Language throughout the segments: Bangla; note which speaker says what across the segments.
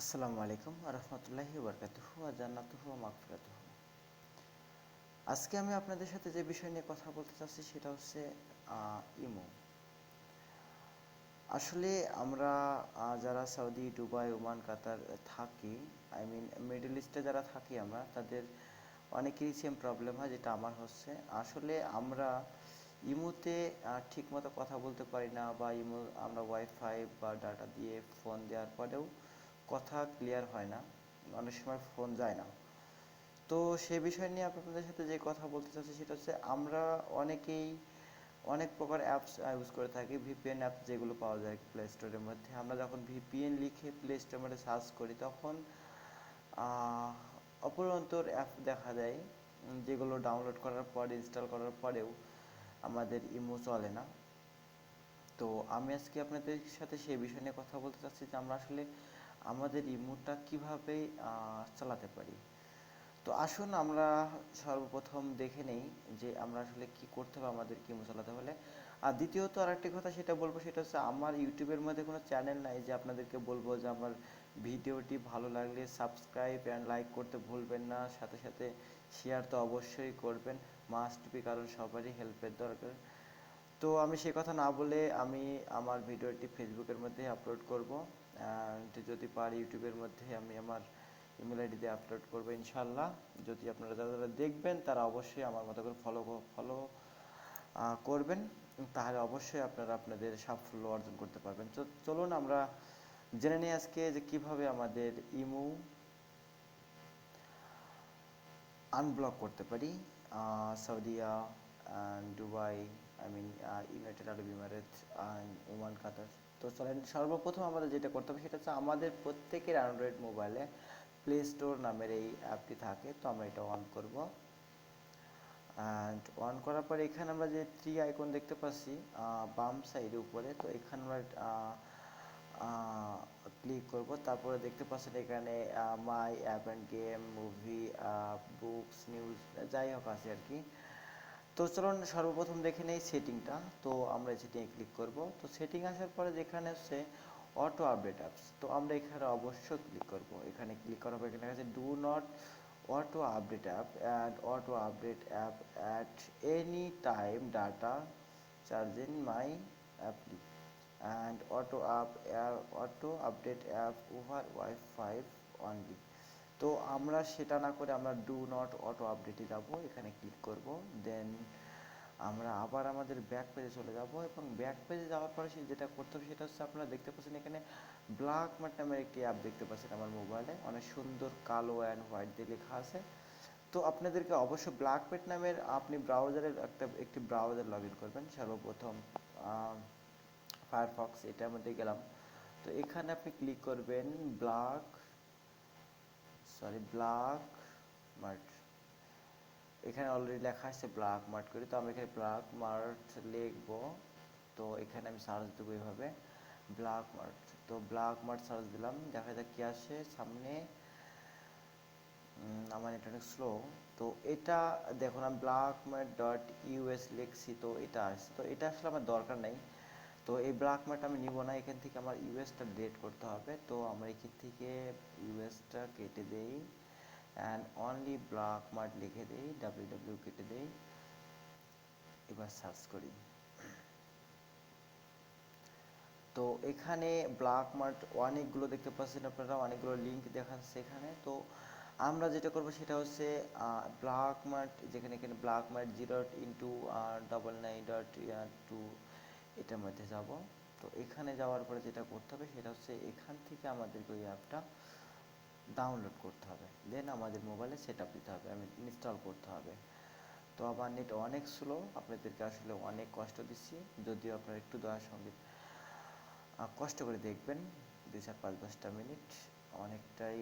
Speaker 1: আসসালামু আলাইকুম রহমতুল্লাহি ওবরকাতুহু ওয়া জান্নাতুহু ওয়া মাগফিরাতুহু। আজকে আমি আপনাদের সাথে যে বিষয় নিয়ে কথা বলতে চাচ্ছি সেটা হচ্ছে ইমো। আসলে আমরা যারা সৌদি, দুবাই, ওমান, কাতার থাকি, আই মিন মিডল ইস্টে যারা থাকি আমরা তাদের অনেকেরই সেম প্রবলেম হয়, যেটা আমার হচ্ছে। আসলে আমরা ইমোতে ঠিকমতো কথা বলতে পারি না, বা ইমো আমরা ওয়াইফাই বা ডাটা দিয়ে ফোন দেওয়ার পরেও কথা ক্লিয়ার হয় না, অনেক সময় ফোন যায় না। তো সে বিষয় নিয়ে আপনাদের সাথে যে কথা বলতে চাচ্ছি সেটা হচ্ছে আমরা অনেকেই অনেক প্রকার অ্যাপস ইউজ করে থাকি, ভিপিএন অ্যাপস যেগুলো পাওয়া যায় প্লে স্টোরের মধ্যে। আমরা যখন ভিপিএন লিখে প্লে স্টোরের মধ্যে সার্চ করি তখন অপরন্তর অ্যাপ দেখা যায়, যেগুলো ডাউনলোড করার পর ইনস্টল করার পরেও আমাদের ইমো চলে না। তো আমি আজকে আপনাদের সাথে সেই বিষয় নিয়ে কথা বলতে চাচ্ছি যে আমরা আসলে আমাদের ইমোটা কীভাবে চালাতে পারি। তো আসুন আমরা সর্বপ্রথম দেখে নেই যে আমরা আসলে কি করতে হবে আমাদের ইমো চালাতে হলে। আর দ্বিতীয়ত আরেকটি কথা সেটা বলবো, সেটা হচ্ছে আমার ইউটিউবের মধ্যে কোনো চ্যানেল নাই যে আপনাদেরকে বলবো যে আমার ভিডিওটি ভালো লাগলে সাবস্ক্রাইব অ্যান্ড লাইক করতে ভুলবেন না, সাথে সাথে শেয়ার তো অবশ্যই করবেন, মাস্ট বি, কারণ সবারই হেল্পের দরকার। তো আমি সে কথা না বলে আমি আমার ভিডিওটি ফেসবুকের মধ্যে আপলোড করব, অ্যান্ড যদি পারি ইউটিউবের মধ্যে আমি আমার ইমেল আইডি দিয়ে আপলোড করবো ইনশাল্লাহ। যদি আপনারা যারা যারা দেখবেন তারা অবশ্যই আমার মতো করে ফলো করবেন, তাহলে অবশ্যই আপনারা আপনাদের সাফল্য অর্জন করতে পারবেন। তো চলুন আমরা জেনে নিই আজকে যে কিভাবে আমাদের ইমো আনব্লক করতে পারি সৌদিয়া, Dubai, I mean United Arab Emirate, Oman, Qatar. তো চলেন সর্বপ্রথম আমাদের যেটা করতে হবে সেটা হচ্ছে আমাদের প্রত্যেকের অ্যান্ড্রয়েড মোবাইলে প্লে স্টোর নামের এই অ্যাপটি থাকে। তো আমরা এটা অন করব, অ্যান্ড অন করার পরে এখানে আমরা যে থ্রি আইকন দেখতে পাচ্ছি বাম সাইডের উপরে, তো এখানে আমরা ক্লিক করব। তারপরে দেখতে পাচ্ছেন এখানে মাই app and game, movie, books, news, যাই হোক আছে আর কি। তো চলুন সর্বপ্রথম দেখে নেই সেটিংটা। তো আমরা এই সেটিংয়ে ক্লিক করব। তো সেটিং আসার পরে যেখানে হচ্ছে অটো আপডেট অ্যাপস, তো আমরা এখানে অবশ্যই ক্লিক করব। এখানে ক্লিক করার পর এখানে আছে do not auto update app and auto update app at any time data charging my app and auto update app over Wi-Fi only। তো আমরা সেটা না করে আমরা ডু নট অটো আপডেটে যাব, এখানে ক্লিক করব। দেন আমরা আবার আমাদের ব্যাক পেজে চলে যাব, এবং ব্যাক পেজে যাওয়ার পরে যেটা করতে হবে সেটা হচ্ছে আপনারা দেখতে পাচ্ছেন এখানে ব্ল্যাক মার্ট নামের একটি অ্যাপ দেখতে পাচ্ছেন আমার মোবাইলে, অনেক সুন্দর কালো অ্যান্ড হোয়াইট দিয়ে লেখা আছে। তো আপনাদেরকে অবশ্যই ব্ল্যাক পেট নামের আপনি ব্রাউজারের একটি ব্রাউজার লগ ইন করবেন। সর্বপ্রথম ফায়ারফক্স এটার মধ্যে গেলাম। তো এখানে আপনি ক্লিক করবেন ব্ল্যাক মার্ট। এখানে অলরেডি লেখা আছে ব্ল্যাক মার্ট করি, তো আমি এখানে ব্ল্যাক মার্ট লিখবো। তো এখানে আমি সার্চ দেবো এইভাবে ব্ল্যাক মার্ট। তো ব্ল্যাক মার্ট সার্চ দিলাম, দেখা যাক কি আসে সামনে। আমার ইন্টারনেট স্লো। তো এটা দেখুন আমি blackmat.us লিখছি, তো এটা আসছে। তো এটা আসলে আমার দরকার নেই, তো এই ব্ল্যাকমার্ট আমি নিব না, এখান থেকে আমার ইউএসটা ডিলিট করতে হবে। তো আমরা এখান থেকে ইউএসটা কেটে দেই অ্যান্ড অনলি ব্ল্যাকমার্ট লিখে দেই, ডাব্লিউ কেটে দেই। এবার সার্চ করি। তো এখানে ব্ল্যাকমার্ট অনেকগুলো দেখতে পাচ্ছেন আপনারা, অনেকগুলো লিঙ্ক দেখাচ্ছে এখানে। তো আমরা যেটা করবো সেটা হচ্ছে ব্ল্যাকমার্ট, যেখানে এখানে ব্ল্যাকমার্ট 0.299.2 এটার মধ্যে যাব। তো এখানে যাওয়ার পরে যেটা করতে হবে সেটা হচ্ছে এখান থেকে আমাদেরকে ওই অ্যাপটা ডাউনলোড করতে হবে, দেন আমাদের মোবাইলে সেট আপ দিতে হবে, আমি ইনস্টল করতে হবে। তো আমার নেট অনেক স্লো, আপনাদেরকে আসলে অনেক কষ্ট দিচ্ছি, যদিও আপনারা একটু দয়ার সঙ্গে কষ্ট করে দেখবেন, 2-4-5-10 মিনিট অনেকটাই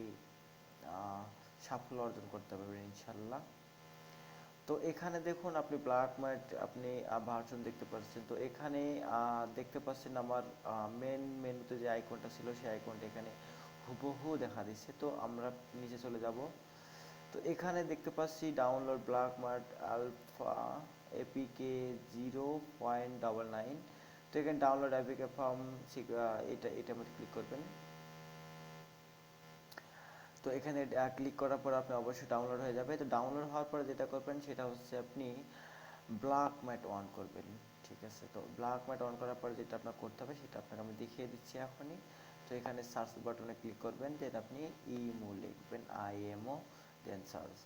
Speaker 1: সাফল্য অর্জন করতে পারবেন ইনশাল্লাহ। তো এখানে দেখুন আপনি ব্ল্যাকমার্ট আপনি ভার্সন দেখতে পাচ্ছেন। তো এখানে দেখতে পাচ্ছেন আমার মেন মেনুতে যে আইকনটা ছিল সেই আইকনটা এখানে হুবহু দেখা দিচ্ছে। তো আমরা নিচে চলে যাব। তো এখানে দেখতে পাচ্ছি ডাউনলোড ব্ল্যাকমার্ট আলফা এপিকে 0.99। তো এখানে ডাউনলোড এপিকে ফর্ম, এটার মধ্যে ক্লিক করবেন। তো এখানে ক্লিক করার পর আপনি অবশ্যই ডাউনলোড হয়ে যাবে। তো ডাউনলোড হওয়ার পরে যেটা করবেন সেটা হচ্ছে আপনি ব্ল্যাক ম্যাট অন করবেন। ঠিক আছে, তো ব্ল্যাক ম্যাট অন করার পরে যেটা আপনার করতে হবে সেটা আপনাকে আমি দেখিয়ে দিচ্ছি এখনই। তো এখানে সার্চ বাটনে ক্লিক করবেন, দেন আপনি ইমো লিখবেন, আইএমও, দেন সার্চ।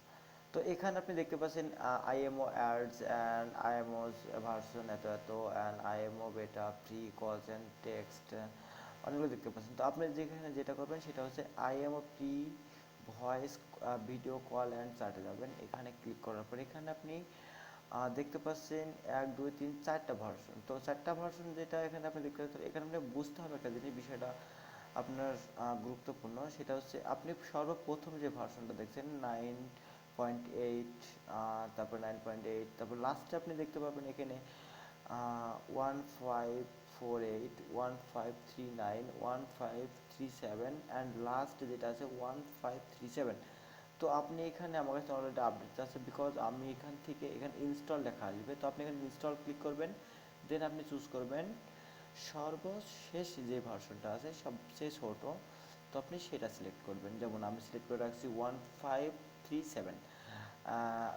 Speaker 1: তো এখানে আপনি দেখতে পাচ্ছেন আইএমও অ্যাডস অ্যান্ড আইএমওস ভার্সন এত এত অ্যান্ড আইএমও বেটা ফ্রি কলস অ্যান্ড টেক্সট, অনেকগুলো দেখতে পাচ্ছেন। তো আপনি যেখানে যেটা করবেন সেটা হচ্ছে IMO free voice video call and চ্যাটে যাবেন। এখানে ক্লিক করার পর এখানে আপনি দেখতে পাচ্ছেন 1 2 3 4টা ভার্সন। তো 4টা ভার্সন যেটা এখানে আপনি দেখতে পাচ্ছেন, এখানে আপনি বুঝতে হবে একটা জিনিস, বিষয়টা আপনার গুরুত্বপূর্ণ। সেটা হচ্ছে আপনি সর্বপ্রথম যে ভার্সনটা দেখছেন 9.8, তারপর 9.8, তারপর লাস্টে আপনি দেখতে পাবেন এখানে 1548, 1539, 1537 অ্যান্ড লাস্ট যেটা আছে 1537। তো আপনি এখানে আমার কাছে অলরেডি আপডেট আছে, বিকজ আমি এখান থেকে এখানে ইনস্টল লেখা আসবে। তো আপনি এখানে ইনস্টল ক্লিক করবেন, দেন আপনি চুজ করবেন সর্বশেষ যে ভার্সনটা আছে সবচেয়ে ছোট। তো আপনি সেটা সিলেক্ট করবেন, যেমন আমি সিলেক্ট করে রাখছি 1537।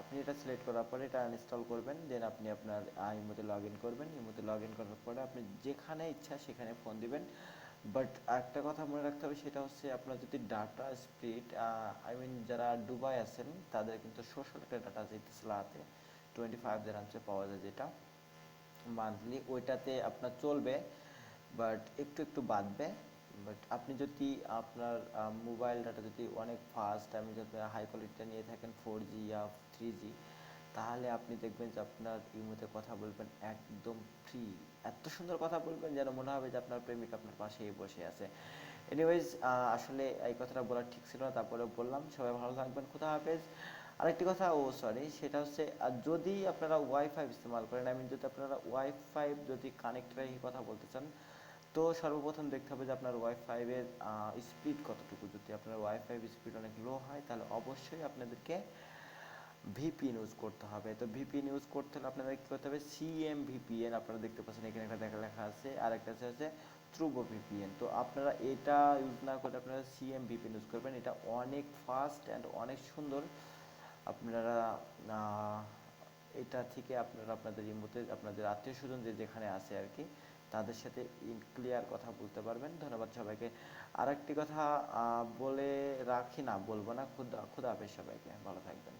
Speaker 1: আপনি এটা সিলেক্ট করার পরে এটা ইনস্টল করবেন, দেন আপনি আপনার ইমোতে লগ ইন করবেন। ইমোতে লগ ইন করার পরে আপনি যেখানে ইচ্ছা সেখানে ফোন দিবেন। বাট একটা কথা মনে রাখতে হবে, সেটা হচ্ছে আপনার যদি ডাটা স্পিড, আই মিন যারা দুবাই আছেন তাদের কিন্তু সোশ্যাল একটা ডাটা যেতেছে লাতে 25 পাওয়া যায়, যেটা মান্থলি, ওইটাতে আপনার চলবে, বাট একটু একটু বাড়বে। বাট আপনি যদি আপনার মোবাইল ডাটা যদি অনেক ফাস্ট, আমি যদি হাই কোয়ালিটিটা নিয়ে থাকেন 4G বা 3G, তাহলে আপনি দেখবেন যে আপনার ইমোতে কথা বলবেন একদম ফ্রি, এত সুন্দর কথা বলবেন যেন মনে হবে যে আপনার প্রেমিক আপনার পাশেই বসে আছে। এনিওয়েজ, আসলে এই কথাটা বলা ঠিক ছিল না, তারপরে বললাম। সবাই ভালো থাকবেন, খুদা হাফেজ। আরেকটি কথা, সরি, সেটা হচ্ছে যদি আপনারা ওয়াইফাই ইস্তেমাল করেন, আমি যদি আপনারা ওয়াইফাই যদি কানেক্ট রেখে কথা বলতে চান, তো সর্বপ্রথম দেখতে হবে যে আপনার ওয়াইফাইয়ের স্পিড কতটুকু। যদি আপনার ওয়াইফাই স্পিড অনেক লো হয় তাহলে অবশ্যই আপনাদেরকে ভিপিএন ইউজ করতে হবে। তো ভিপিএন ইউজ করতে হলে আপনাদের কী করতে হবে, সিএম ভিপিএন, আপনারা দেখতে পাচ্ছেন এখানে একটা লেখা আছে, আর একটা হচ্ছে ট্রুবো ভিপিএন। তো আপনারা এটা ইউজ না করে আপনারা সিএম ভিপিএন ইউজ করবেন, এটা অনেক ফাস্ট অ্যান্ড অনেক সুন্দর। আপনারা এটা থেকে আপনারা আপনাদের রিমোটে আপনাদের আত্মীয় স্বজন যে যেখানে আছে আর কি, তাদের সাথে ক্লিয়ার কথা বলতে পারবেন। ধন্যবাদ সবাইকে। আর একটি কথা বলে রাখি, না বলবো না, খুদা খুদা হাফেজ, সবাইকে ভালো থাকবেন।